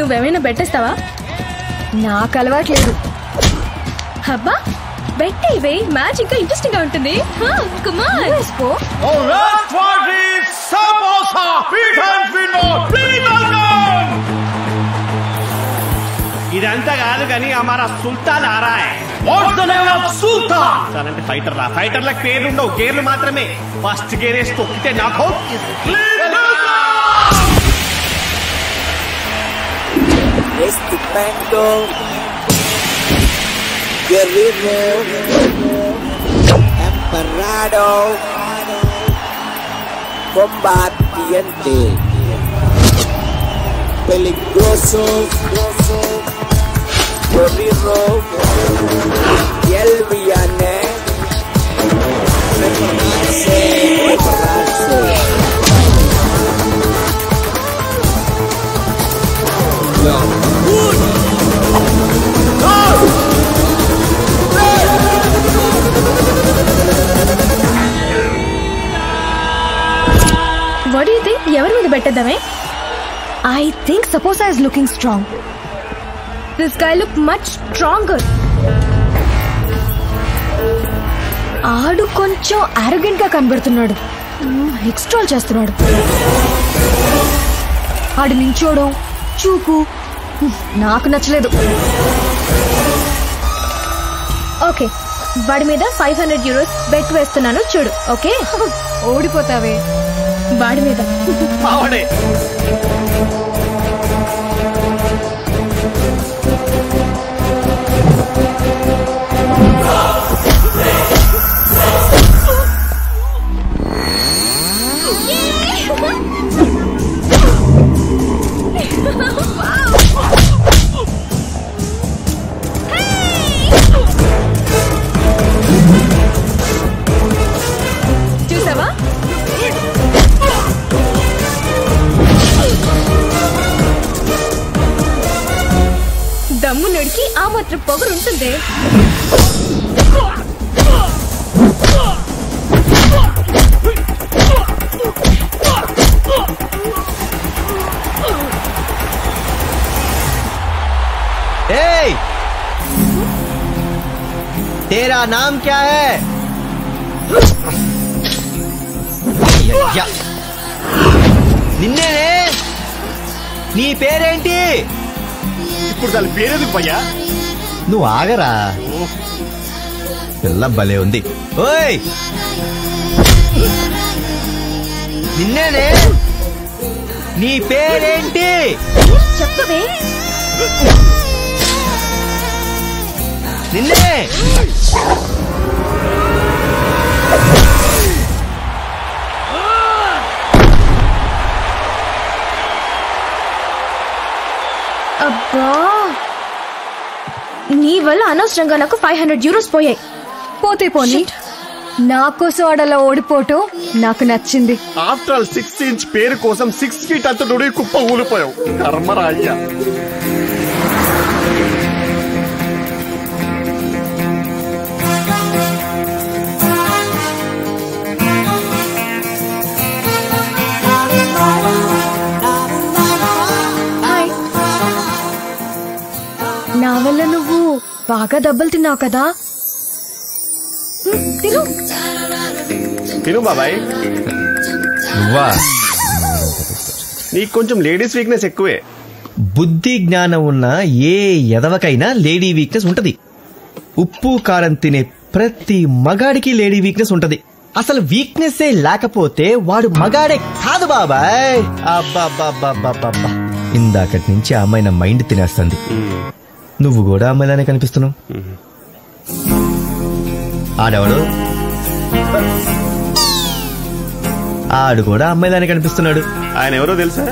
నువ్వేమైనా బెట్టేస్తావా? నాకు అలవాట్లేదు. అబ్బా బెట్టేవే, మ్యాచ్ ఇంకా ఇంట్రెస్టింగ్ గా ఉంటుంది. ఇదంతా కాదు కానీ हमारा సుల్తాన్ ఆ रहा है. What's the name of సుల్తాన్? అంటే ఫైటర్ రా. ఫైటర్లకు పేర్లు ఉండవు, గేర్లు మాత్రమే. ఫస్ట్ గేర్ వేసి తొక్కితే నాకు Estupendo, guerrero, emperado, combatiente, peligroso, guerrero, y el villano, prepararse. What do you think? ఎవరి మీద బెట్టేద్దామే? I think Saposa is looking strong. This guy look much stronger. ఆడు కొంచెం arrogant గా కనబడుతున్నాడు. ఎక్స్ట్రాల్ చేస్తున్నాడు. ఆడు నించోడం, చూపు నాకు నచ్చలేదు. ఓకే, వాడి మీద 500 euros బెట్ వేస్తున్నాను, చూడు. ఓకే, ఓడిపోతావే. వాడి మీద. చూసావా? దమ్ము నడికి ఆ మాత్రం పొగరు ఉంటుంది. तेरा नाम क्या है? నిన్నేనే. నీ పేరేంటి? ఇప్పుడు దాని పేరేది భయ్యా? నువ్వు ఆగరా, పిల్ల భలే ఉంది. ఓయ్ నిన్నేనే. నీ పేరేంటి? చెప్పవే. నిన్నే. అబ్బా, నీ వల్ల అనవసరంగా నాకు 500 euros పోయాయి. పోతే పోనీ, నా కోసం ఆడలా ఓడిపోవటం నాకు నచ్చింది. ఆఫ్టర్ ఆల్ 6 inch పేరు కోసం 6 feet అంత నుడి కుప్ప ఊలిపోయావు. కర్మరా అయ్యా. నా వల్ల నువ్వు బాగా దెబ్బలు తిన్నావు కదా. తిను తిను బాబాయ్. నువ్వా? నీకు కొంచెం లేడీస్ వీక్నెస్ ఎక్కువే. బుద్ధి జ్ఞానం ఉన్న ఏ ఎదవకైనా లేడీ వీక్నెస్ ఉంటది. ఉప్పు కారం తినే ప్రతి మగాడికి లేడీ వీక్నెస్ ఉంటది. అసలు వీక్నెస్ లేకపోతే వాడు మగాడే కాదు బాబాయ్. అబ్బా, ఇందాకటి నుంచి ఆ అమ్మాయి నా మైండ్ తినేస్తుంది. నువ్వు కూడా అమ్మాయిలానే కనిపిస్తున్నావు. ఆడవాడు ఆడు కూడా అమ్మాయిలానే కనిపిస్తున్నాడు. ఆయన ఎవరో తెలుసా?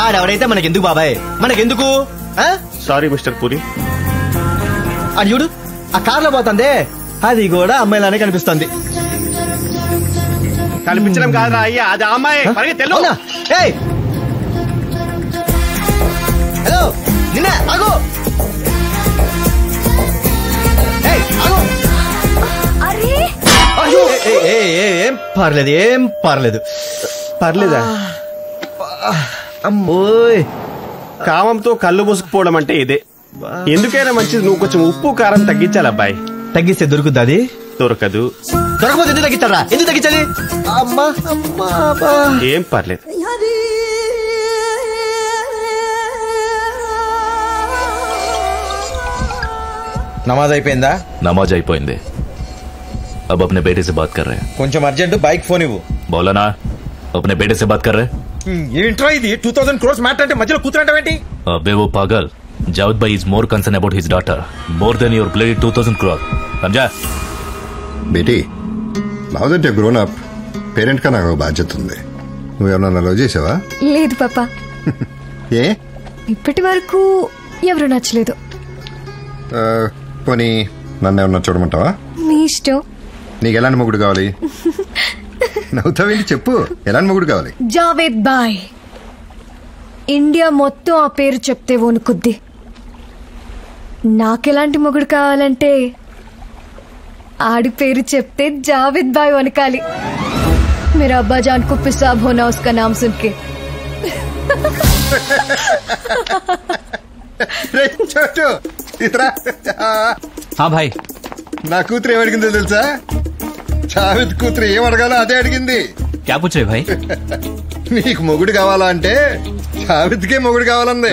ఆడెవడైతే మనకెందుకు బాబాయ్, మనకెందుకు? Sorry mister puri. అది చూడు, ఆ కార్లో పోతుందే, అది కూడా అమ్మాయిలానే కనిపిస్తుంది. కనిపించడం కాదురా అయ్యా, అది అమ్మాయి. హలో నిన్న ఆగు. ఏం పర్లేదు. పర్లేదా? అమ్మోయ్, కామంతో కళ్ళు మూసుకుపోవడం అంటే ఇదే. ఎందుకైనా మంచిది నువ్వు కొంచెం ఉప్పు కారం తగ్గించాలి అబ్బాయి. తగ్గిస్తే దొరుకుద్ది, అది దొరకదు. దొరకపోతే ఎందుకు తగ్గిస్తారా? ఎందుకు తగ్గించాలి? అమ్మా అమ్మా అబ్బా. ఏం పర్లేదు. నమాజ్ అయిపోయిందా? नमाज అయిపోయింది. अब अपने बेटे से बात कर रहे हैं. కొంచెం అర్జెంట్, బైక్ ఫోన్ ఇవ్వు. बोला ना, अपने बेटे से बात कर रहे हैं. ఏంట్రా ఇది 2000 crores మ్యాటర్ అంటే మధ్యలో కూతురంటావేంటి? अबे वो पागल, जावेद भाई is more concerned about his daughter more than your bloody 2000 crore. समझा? Beti, now that you grown up, parent గా నాకు బాధ్యత ఉంది. నువ్వేమన్నా లవ్ చేసావా? లేదు పాపా, ఏ? ఇప్పటి వరకు ఎవరు నచ్చలేదు. పోనీ నన్ను ఏమన్నా చూడమంటావా? మీ ఇష్టం. నీకు ఎలాంటి మొగుడు కావాలి? నవ్వుతావేంటి, చెప్పు, ఎలాంటి మొగుడు కావాలి? జావేద్ బాయ్. ఇండియా మొత్తం ఆ పేరు చెప్తే వణుకుద్ది. నాకెలాంటి మొగుడు కావాలంటే ఆడి పేరు చెప్తే జావేద్ బాయ్ వణకాలి. मेरा अब्बा जान को पिसाब होना उसका नाम सुन के. हाँ भाई. నా కూతురు ఏమడిగిందో తెలుసా? జావేద్ కూతురు ఏమడగాలో అదే అడిగింది. क्या पूछ रहे भाई? నీకు మొగుడు కావాలా అంటే జావేద్కే మొగుడు కావాలంది.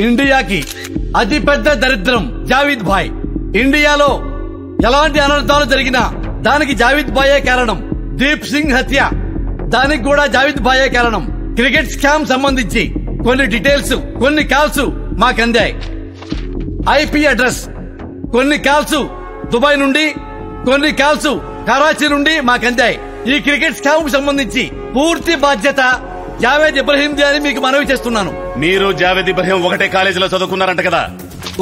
ఇండియాకి అతి పెద్ద దరిద్రం జావేద్ భాయ్. ఇండియాలో ఎలాంటి అనర్థాలు జరిగినా దానికి జావేద్ భాయే కారణం. దీప్ సింగ్ హత్య, దానికి కూడా జావేద్ భాయే కారణం. క్రికెట్ స్కామ్ సంబంధించి కొన్ని డీటెయిల్స్, కొన్ని కాల్స్ మాకు అందాయి. ఐపీ అడ్రస్, కొన్ని కాల్స్ దుబాయ్ నుండి, కొన్ని కాల్స్ కరాచీ నుండి మాకు అందాయి. ఈ క్రికెట్ స్కామ్ సంబంధించి పూర్తి బాధ్యత జావేద్ ఇబ్రహీంది అని మీకు మనవి చేస్తున్నాను. మీరు జావేద్ ఇబ్రహీం ఒకటే కాలేజీలో చదువుకున్నారంట కదా?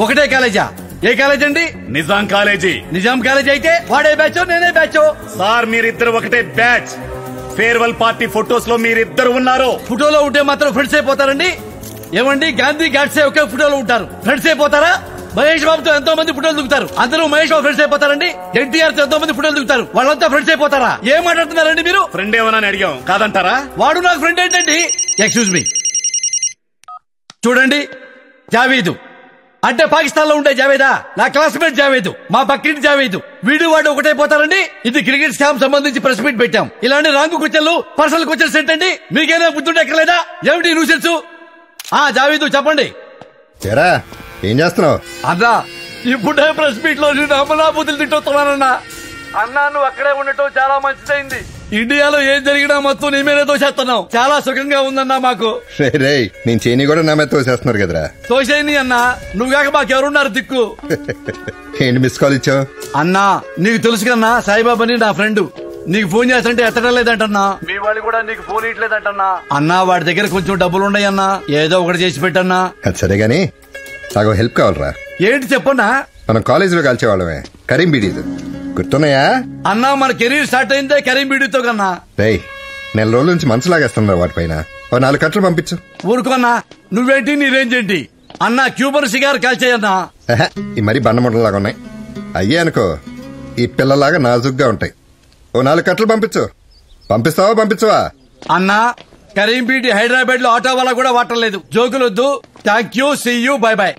ఒకటే కాలేజా? ఏ కాలేజ్ అండి? నిజాం కాలేజీ. నిజాం కాలేజ్ అయితే వాడే బ్యాచో నేనే బ్యాచో? సార్ మీరిద్దరు ఒకటే బ్యాచ్. ఫేర్వెల్ పార్టీ ఫొటోస్ లో మీరిద్దరు ఉన్నారు. ఫోటోలో ఉంటే మాత్రం ఫ్రెండ్స్ అయిపోతారండి? ఏమండి, గాంధీ గాడ్సే ఒకే ఫోటోలో ఉంటారు, ఫ్రెండ్స్ అయిపోతారా? మహేష్ బాబుతో ఎంతో మంది ఫోటోలు దిగుతారు, అందరూ మహేష్ బాబు ఫ్రెండ్స్ అయిపోతారండి? ఎన్టీఆర్ తో ఎంతో మంది ఫోటోలు దిగుతారు, వాళ్ళంతా ఫ్రెండ్స్ అయిపోతారా? ఏం మాట్లాడుతున్నారండి మీరు? ఫ్రెండ్ ఏమన్నా అడిగాం, కాదంటారా? వాడు నాకు ఫ్రెండ్ ఏంటండి? ఎక్స్క్యూజ్ మీ, చూడండి, జావేదు అంటే పాకిస్తాన్ లో ఉండే జావేదా? నా క్లాస్మేట్ జావేదు, మా పక్కింటి జావేదు. వీడు వాడు ఒకటైపోతారండి? ఇది క్రికెట్ స్కామ్ సంబంధించి ప్రెస్ మీట్ పెట్టాం. ఇలాంటి రాంగు క్వశ్చన్లు, పర్సనల్ క్వశ్చన్స్ ఏంటండి? మీకేనా బుద్ధుంటే ఎక్కర్లేదా? ఏమిటి న్యూసెన్స్? జావేదు చెప్పండి. ఏం చేస్తున్నావు అన్నా? ఇప్పుడే ప్రెస్ మీట్ లో నేను అమలాబుద్ధులు తిట్టొస్తున్నానన్నా. అన్నా, నువ్వు అక్కడే ఉండటం చాలా మంచిదైంది. ఇండియాలో ఏం జరిగినా మొత్తం నీ మీదే తోసేస్తున్నావు. చాలా సుఖంగా ఉందన్నా మాకు. నేను చేయని కూడా నా మీద తోసేస్తున్నారు కదరా. తోసేని అన్నా, నువ్వు కాక మాకెవరున్నారు దిక్కు? ఏంటి మిస్ కాల్ ఇచ్చావు? అన్నా, నీకు తెలుసు కన్నా, సాయిబాబాని నా ఫ్రెండ్. నీకు ఫోన్ చేస్తుంటే ఎత్తడం లేదంటన్నా. మీ వాళ్ళు కూడా నీకు ఫోన్ ఇట్లేదంటన్నా. అన్నా, వాడి దగ్గర కొంచెం డబ్బులు ఉన్నాయన్నా, ఏదో ఒకటి చేసి పెట్టన్నా. సరే గాని నాకు హెల్ప్ కావాలరా. ఏంటి చెప్పన్నా? మనం కాలేజీలో కలిసేవాళ్ళమే, కరీం బీడీతో. గుర్తున్నాయా? అన్నా, మన కెరీర్ స్టార్ట్ అయిందే కరీం బీడీతో కన్నా. నెల రోజుల నుంచి మనసు లాగేస్తున్నా వాటిపైన. 4 కట్టలు పంపించు. ఊరుకోన్నా, నువ్వేంటి నీ రేంజ్ ఏంటి? అన్నా, క్యూబర్ సిగార్ కాల్చేయన్నా. ఈ మరీ బండముడలాగా ఉన్నాయి. అయ్యే అనుకో, ఈ పిల్లలాగా నాజుగ్గా ఉంటాయి. 4 కట్టలు పంపించు. పంపిస్తావా పంపించవా? అన్నా, కరీం బీడీ హైదరాబాద్ లో ఆటో వాళ్ళ కూడా వాటర్లేదు. జోకులొద్దు. Thank you, see you, bye bye.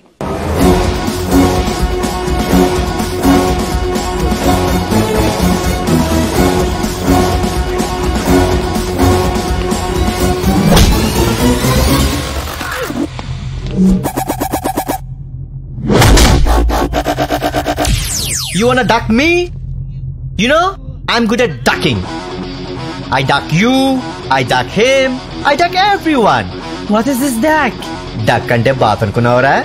You wanna duck me? You know, I'm good at ducking. I duck you, I duck him, I duck everyone. What is this duck? Duck అంటే bath అనుకున్నావురా?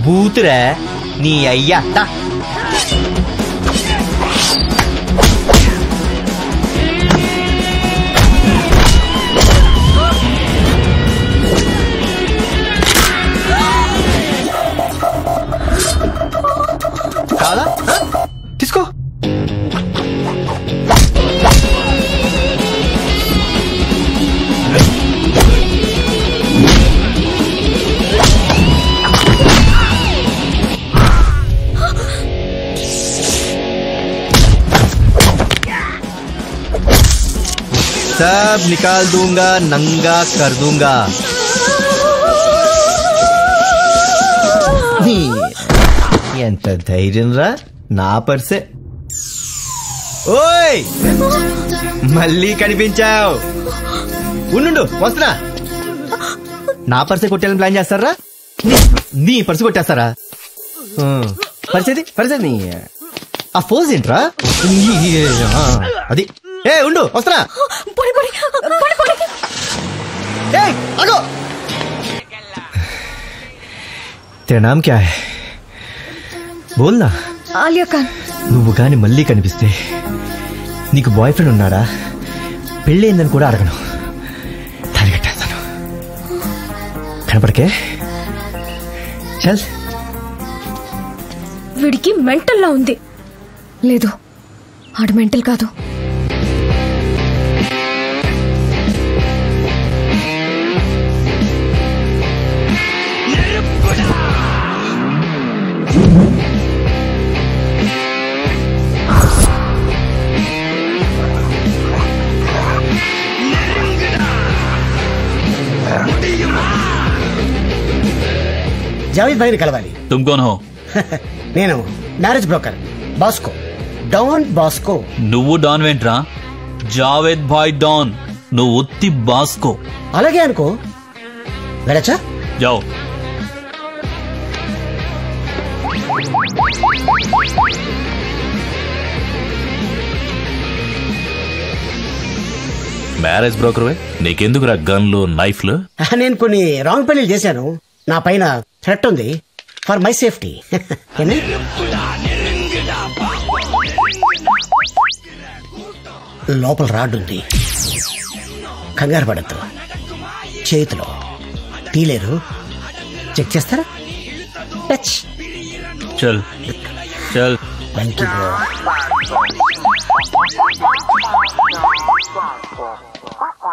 బూతురా నీ అయ్యా. కాదా? తీసుకో. सब निकाल दूंगा, नंगा कर दूंगा. ఎంత ధైర్యం రా, నా పర్సే. ఓయ్ మళ్ళీ కనిపించావు. ఉండు వస్తున్నా. నా పర్సే కొట్టేయాలని ప్లాన్ చేస్తారా? నీ పర్సు కొట్టేస్తారా? పరిస్థితి ఆ ఫోజ్ ఏంట్రా? అది ఏ ఉండు వస్తున్నా. तेरा नाम क्या है? बोलना. ఆలియా ఖాన్. నువ్వు గాని మళ్ళీ కనిపిస్తే నీకు బాయ్ ఫ్రెండ్ ఉన్నాడా, పెళ్ళయిందని కూడా అడగను, తాళి కట్టేస్తాను. కనపడకే చల్. వీడికి మెంటల్లా ఉంది. లేదు, ఆడు మెంటల్ కాదు. జావేద్ భాయ్ని కలవాలి. तुम कौन हो? నేను marriage broker Bosco, Don Bosco. నువ్వు డాన్ వెంట్రా? జావేద్ భాయ్ డాన్, నువ్వు ఉత్తి బాస్కో. అలాగే అనుకో. వెళ్ళచ్చా? जाओ. మ్యారేజ్ బ్రోకర్ నీకెందుకురా గన్లు నైఫ్లు? నేను కొన్ని రాంగ్ పెళ్లిలు చేశాను. నా పైన థ్రెట్ ఉంది. For my safety. లోపల రాడ్ ఉంది. కంగారు పడద్దు. చేతిలో తీలేరు. చెక్ చేస్తారా? టచ్. చల్ చల్. Thank you bro.